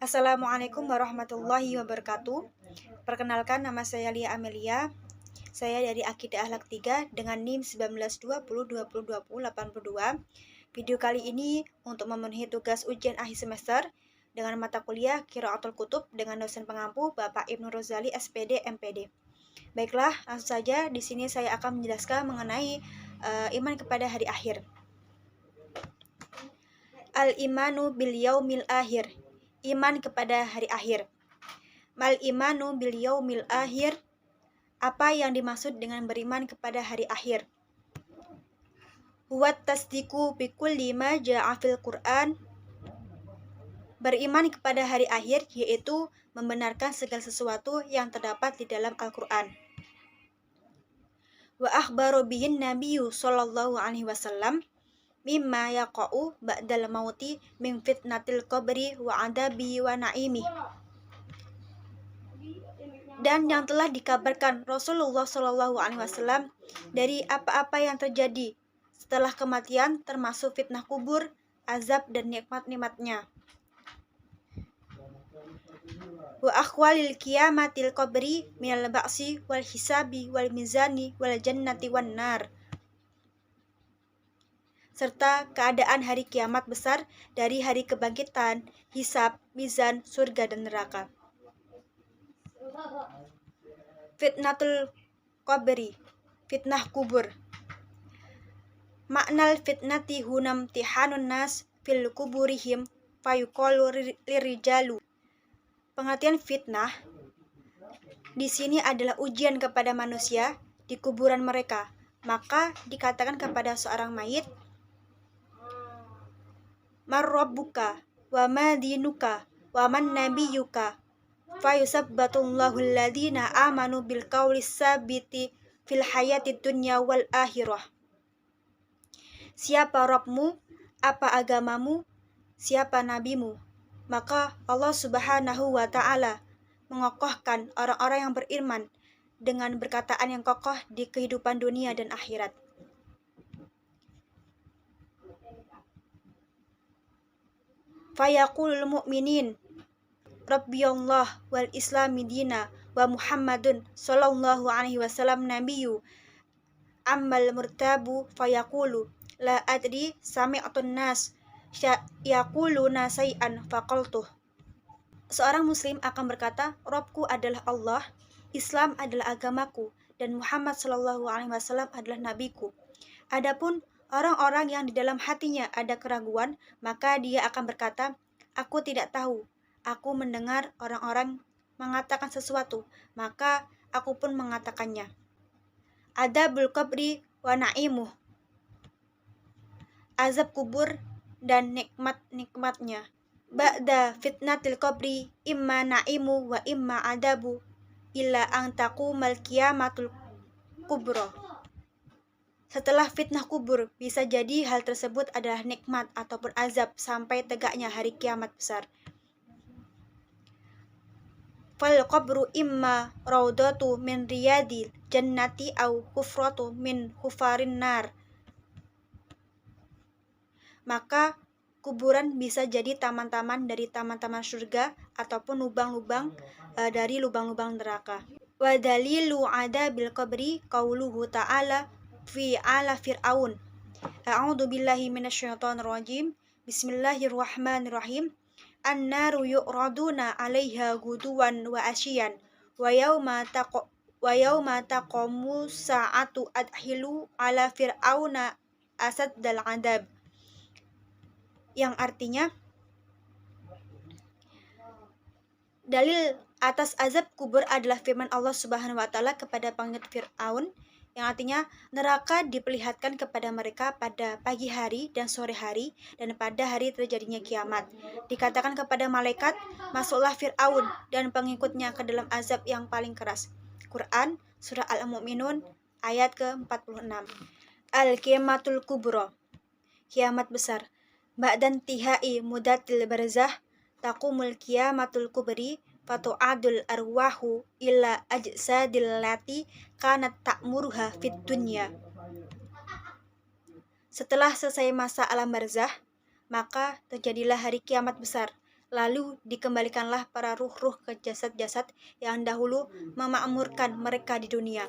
Assalamualaikum warahmatullahi wabarakatuh. Perkenalkan, nama saya Lia Amelia. Saya dari Akidah Akhlak 3 dengan NIM 1920202080. Video kali ini untuk memenuhi tugas ujian akhir semester dengan mata kuliah Qiraatul Kutub dengan dosen pengampu Bapak Ibnu Rozali SPD MPD. Baiklah, langsung saja di sini saya akan menjelaskan mengenai iman kepada hari akhir. Al-imanu bil yaumil akhir. Iman kepada hari akhir. Mal imanu bil yaumil akhir. Apa yang dimaksud dengan beriman kepada hari akhir? Huwa tasdiqu bi kulli ma jaa'a fil Qur'an. Beriman kepada hari akhir yaitu membenarkan segala sesuatu yang terdapat di dalam Al-Qur'an. Wa akhbaro bihin nabiyyu sallallahu alaihi wasallam mimma yaqa'u ba'dal mauti min fitnatil qabri wa adabi wa na'imi. Dan yang telah dikabarkan Rasulullah Shallallahu Alaihi Wasallam dari apa-apa yang terjadi setelah kematian, termasuk fitnah kubur, azab dan nikmat-nikmatnya. Wa akhwalil qiyamatil qabri minal ba'si wal hisabi wal mizani wal jannati wan nar. Serta keadaan hari kiamat besar dari hari kebangkitan, hisab, mizan, surga dan neraka. Fitnatul qabri, fitnah kubur. Maknal fitnati hunam tihanun nas fil kuburihim fayuqalu lirijalu. Pengertian fitnah di sini adalah ujian kepada manusia di kuburan mereka. Maka dikatakan kepada seorang mayit, Marrabbuka wa ma dinuka wa man nabiyuka fayusabbatullahu alladhina amanu bil qawlis sabiti fil hayati dunya wal akhirah. Siapa Rabbmu, apa agamamu, siapa nabimu? Maka Allah Subhanahu wa ta'ala mengokohkan orang-orang yang beriman dengan perkataan yang kokoh di kehidupan dunia dan akhirat. Fayaqulul mu'minin Rabbiyallah wal islami dina wa Muhammadun sallallahu alaihi wasallam nabiyyu ammal murtabu fayaqulu la adri sami'tun nas yaquluna say'an faqaltuh. Seorang muslim akan berkata, Rabbku adalah Allah, Islam adalah agamaku, dan Muhammad sallallahu alaihi wasallam adalah nabiku. Adapun orang-orang yang di dalam hatinya ada keraguan, maka dia akan berkata, aku tidak tahu. Aku mendengar orang-orang mengatakan sesuatu, maka aku pun mengatakannya. Adabul qabri wa na'imuh. Azab kubur dan nikmat-nikmatnya. Ba'da fitnatil qabri imma na'imu wa imma adabu illa an taqumal qiyamatul kubra. Setelah fitnah kubur, bisa jadi hal tersebut adalah nikmat ataupun azab sampai tegaknya hari kiamat besar. Fal qabru imma raudatu min riyadil jannati au hufratu min hufarin nar. Maka kuburan bisa jadi taman-taman dari taman-taman surga ataupun lubang-lubang dari lubang-lubang neraka. Wa dalilu adabil qabri qauluhu ta'ala fi ala fir'aun. A'udzu billahi minasyaitonir rajim. Bismillahirrahmanirrahim. An-naru yu'raduna 'alaiha guduwan wa asyian wa yauma taqamu sa'atu adhilu 'ala fir'auna asaddal 'adab. Yang artinya dalil atas azab kubur adalah firman Allah Subhanahu wa taala kepada pengikut Firaun, yang artinya neraka diperlihatkan kepada mereka pada pagi hari dan sore hari dan pada hari terjadinya kiamat. Dikatakan kepada malaikat, masuklah Fir'aun dan pengikutnya ke dalam azab yang paling keras. Quran Surah Al-Mu'minun ayat ke-46. Al-Qiyamatul Kubra, kiamat besar. Ba'dan tihai mudatil barzah taqumul qiyamatul kubri fatu'adul arwahu illa ajsadil lati kanat ta'muruha fid dunya. Setelah selesai masa alam barzah, maka terjadilah hari kiamat besar. Lalu dikembalikanlah para ruh-ruh ke jasad-jasad yang dahulu memakmurkan mereka di dunia.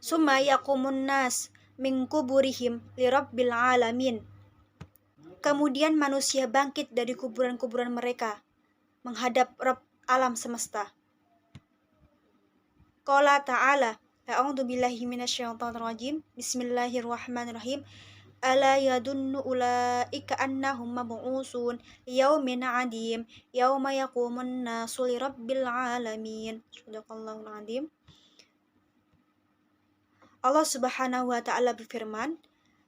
Summa yaqumun nas min kuburihim lirabbil alamin. Kemudian manusia bangkit dari kuburan-kuburan mereka menghadap Rabb alam semesta. Qala ta'ala, a'udzu billahi minasyaitonir rajim. Bismillahirrahmanirrahim. Ala yadunnu ulaika annahum mab'usun yaumin 'adim yauma yaqumun nasu lirabbil alamin. Shadaqallahul 'azim. Allah Subhanahu wa taala berfirman,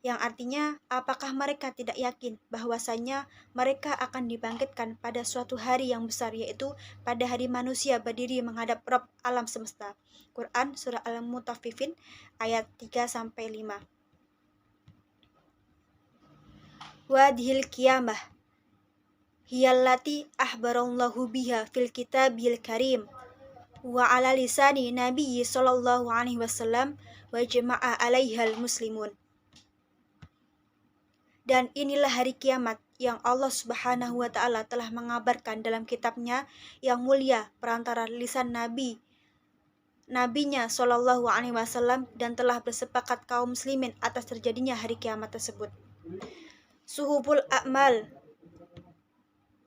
yang artinya, apakah mereka tidak yakin bahwasanya mereka akan dibangkitkan pada suatu hari yang besar, yaitu pada hari manusia berdiri menghadap Rabb alam semesta. Quran surah Al-Mutaffifin ayat 3-5. Wadhil qiyamah hiyallati ahbarallahu biha fil kitabil karim wa ala lisani nabiyyi sallallahu alaihi wasallam wa jama'a alaihal muslimun. Dan inilah hari kiamat yang Allah Subhanahu wa taala telah mengabarkan dalam kitabnya yang mulia perantara lisan nabinya sallallahu alaihi wasallam, dan telah bersepakat kaum muslimin atas terjadinya hari kiamat tersebut. Suhuful a'mal,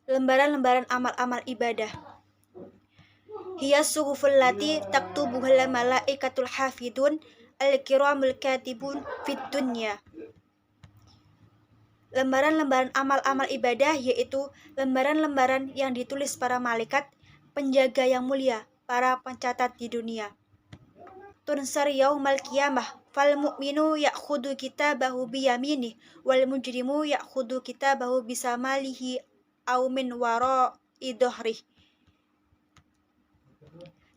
lembaran-lembaran amal-amal ibadah. Hiya suhuful lati taktubuhal malaikatul hafidun al-kiramul katibun fid dunya. Lembaran-lembaran amal-amal ibadah yaitu lembaran-lembaran yang ditulis para malaikat penjaga yang mulia, para pencatat di dunia. Tunsar yaumal qiyamah fal mu'minu ya'khudhu kitabahu biyaminih wal mujrimu ya'khudhu kitabahu bisamalihi aw min wara'i dhahrih.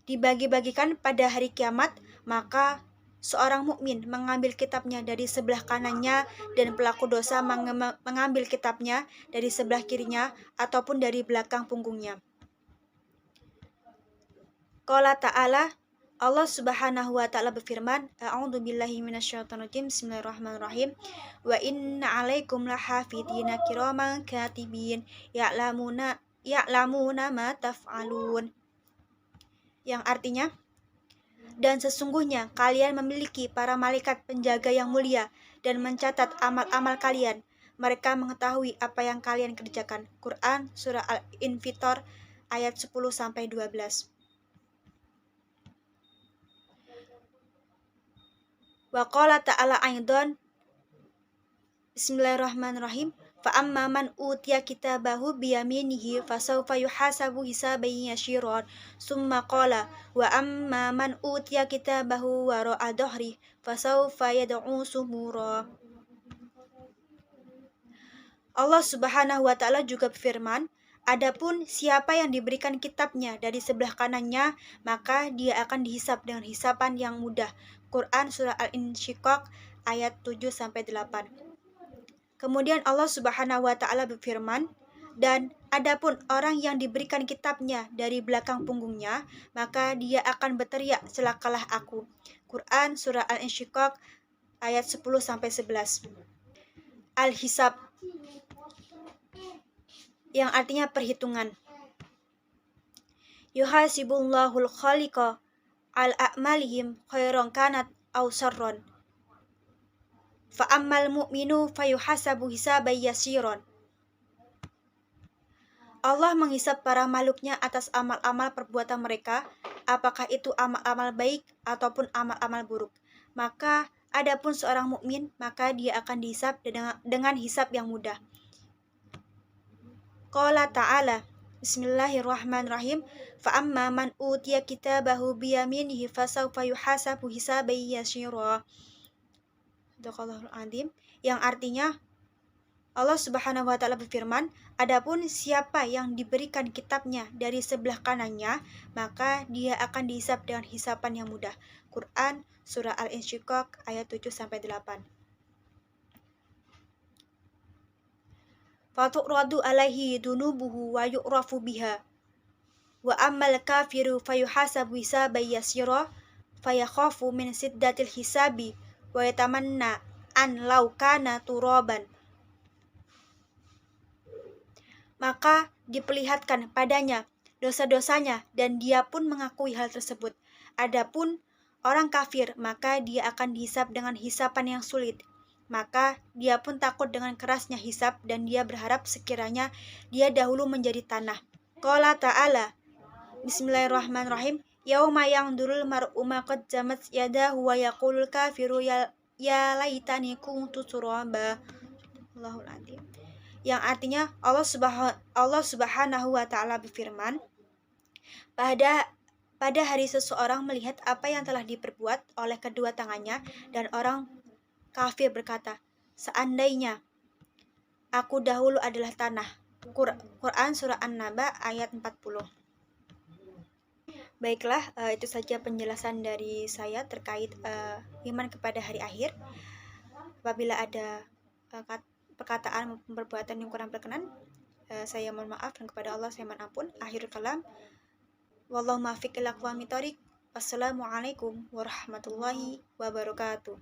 Dibagi-bagikan pada hari kiamat, maka seorang mukmin mengambil kitabnya dari sebelah kanannya, dan pelaku dosa mengambil kitabnya dari sebelah kirinya ataupun dari belakang punggungnya. Qala ta'ala, Allah Subhanahu wa taala berfirman, a'udzu billahi minasyaitonir rajim. Bismillahirrahmanirrahim. Wa inna 'alaikum lahafidina kiraman katibin ya'lamuna ma taf'alun. Yang artinya, dan sesungguhnya kalian memiliki para malaikat penjaga yang mulia dan mencatat amal-amal kalian. Mereka mengetahui apa yang kalian kerjakan. Quran surah Al-Infitor ayat 10-12. Wa qala ta'ala aidan, Bismillahirrahmanirrahim. Fa amma man utiya kitabahu biyaminihi fasawfa yuhasabu hisaban yashiran summa qala wa amma man utiya kitabahu wara'a dhahri fasawfa yad'u subura. Allah Subhanahu wa taala juga berfirman, adapun siapa yang diberikan kitabnya dari sebelah kanannya, maka dia akan dihisap dengan hisapan yang mudah. Quran surah Al-Insyiqaq ayat 7-8. Kemudian Allah Subhanahu wa taala berfirman, dan adapun orang yang diberikan kitabnya dari belakang punggungnya, maka dia akan berteriak, celakalah aku. Quran surah Al-Insyiqaq ayat 10-11. Al-Hisab, yang artinya perhitungan. Yuhasibullahul khaliqa al-a'malihim khairan kanat aw sarran. Fa ammal mu'minu fayuhasabu hisaban yasiran. Allah menghisab para makhluknya atas amal-amal perbuatan mereka, apakah itu amal-amal baik ataupun amal-amal buruk. Maka adapun seorang mukmin, maka dia akan dihisab dengan hisab yang mudah. Qala ta'ala, Bismillahirrahmanirrahim. Fa amma man utiya kitabahu biyaminihi fasawfa yuhasabu hisaban yasira. Shadaqallahul 'azim. Yang artinya, Allah Subhanahu wa taala berfirman, adapun siapa yang diberikan kitabnya dari sebelah kanannya, maka dia akan dihisab dengan hisapan yang mudah. Quran surah Al-Insyiqaq ayat 7-8. Fatu'radu alaihi dunubuhu wa yu'rafu biha. Wa ammal kafiru fayuhasabu hisaban yasira fayakhafu min siddatil hisabi wa yatamanna an law kana turaban. maka diperlihatkan padanya dosa-dosanya dan dia pun mengakui hal tersebut. Adapun orang kafir, maka dia akan dihisab dengan hisapan yang sulit. Maka dia pun takut dengan kerasnya hisab dan dia berharap sekiranya dia dahulu menjadi tanah. Qala ta'ala, Bismillahirrahmanirrahim. Yauma yangdurul mar'u ma qaddamat yadahu wa yaqulul kafiru ya laitani kuntu turaba. Allahul adzim. Yang artinya Allah Subhanahu wa taala berfirman, pada hari seseorang melihat apa yang telah diperbuat oleh kedua tangannya, dan orang kafir berkata, seandainya aku dahulu adalah tanah. Quran Surah An-Naba ayat 40. Baiklah, itu saja penjelasan dari saya terkait iman kepada hari akhir. Apabila ada perkataan maupun perbuatan yang kurang berkenan, saya mohon maaf, dan kepada Allah saya mohon ampun. Akhirul kalam, wallahu muwaffiq ila aqwamit thoriq. Wassalamualaikum warahmatullahi wabarakatuh.